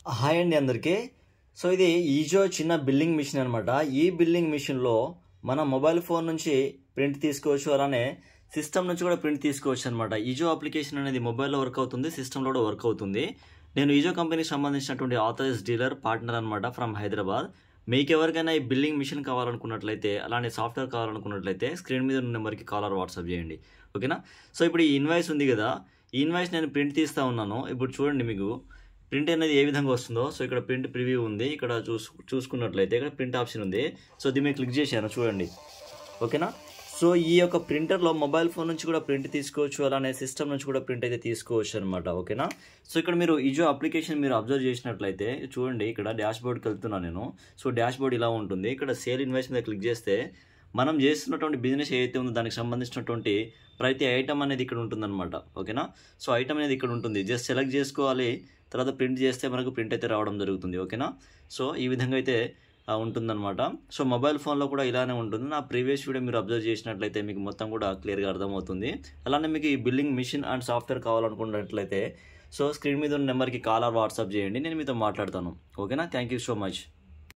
Hi అండి అందరికీ. So ఇది ఈజో చిన్న బిల్లింగ్ మిషన్ అనమాట. ఈ బిల్లింగ్ మిషన్లో మన మొబైల్ ఫోన్ నుంచి ప్రింట్ తీసుకోవచ్చు, అలానే సిస్టమ్ నుంచి కూడా ప్రింట్ తీసుకోవచ్చు అనమాట. ఈజో అప్లికేషన్ అనేది మొబైల్లో వర్క్ అవుతుంది, సిస్టంలో కూడా వర్క్ అవుతుంది. నేను ఈజో కంపెనీకి సంబంధించినటువంటి ఆథరైజ్డ్ డీలర్ పార్ట్నర్ అనమాట ఫ్రమ్ హైదరాబాద్. మీకు ఎవరికైనా ఈ బిల్లింగ్ మిషన్ కావాలనుకున్నట్లయితే, అలానే సాఫ్ట్వేర్ కావాలనుకున్నట్లయితే స్క్రీన్ మీద ఉన్న నెంబర్కి కాల్ ఆర్ వాట్సాప్ చేయండి, ఓకేనా. సో ఇప్పుడు ఈ ఇన్వాయిస్ ఉంది కదా, ఈ ఇన్వాయిస్ నేను ప్రింట్ తీస్తూ ఉన్నాను. ఇప్పుడు చూడండి, మీకు ప్రింట్ అనేది ఏ విధంగా వస్తుందో. సో ఇక్కడ ప్రింట్ ప్రివ్యూ ఉంది, ఇక్కడ చూసుకున్నట్లయితే ఇక్కడ ప్రింట్ ఆప్షన్ ఉంది. సో దీని మీద క్లిక్ చేశాను, చూడండి, ఓకేనా. సో ఈ యొక్క ప్రింటర్లో మొబైల్ ఫోన్ నుంచి కూడా ప్రింట్ తీసుకోవచ్చు, అలానే సిస్టమ్ నుంచి కూడా ప్రింట్ అయితే తీసుకోవచ్చు అనమాట, ఓకేనా. సో ఇక్కడ మీరు ఈజో అప్లికేషన్ మీరు అబ్జర్వ్ చేసినట్లయితే చూడండి, ఇక్కడ డాష్ బోర్డ్కి వెళ్తున్నాను నేను. సో డాష్ బోర్డ్ ఇలా ఉంటుంది. ఇక్కడ సేల్ ఇన్వాయిస్ మీద క్లిక్ చేస్తే మనం చేస్తున్నటువంటి బిజినెస్ ఏదైతే ఉందో దానికి సంబంధించినటువంటి ప్రతి ఐటమ్ అనేది ఇక్కడ ఉంటుందన్నమాట, ఓకేనా. సో ఐటమ్ అనేది ఇక్కడ ఉంటుంది, జస్ట్ సెలెక్ట్ చేసుకోవాలి, తర్వాత ప్రింట్ చేస్తే మనకు ప్రింట్ అయితే రావడం జరుగుతుంది, ఓకేనా. సో ఈ విధంగా అయితే ఉంటుందన్నమాట. సో మొబైల్ ఫోన్లో కూడా ఇలానే ఉంటుంది. నా ప్రీవియస్ వీడియో మీరు అబ్జర్వ్ చేసినట్లయితే మీకు మొత్తం కూడా క్లియర్గా అర్థమవుతుంది. అలానే మీకు ఈ బిల్లింగ్ మిషన్ అండ్ సాఫ్ట్వేర్ కావాలనుకున్నట్లయితే సో స్క్రీన్ మీద ఉన్న నెంబర్కి కాల్ ఆర్ వాట్సాప్ చేయండి, నేను మీతో మాట్లాడతాను, ఓకేనా. Thank you so much.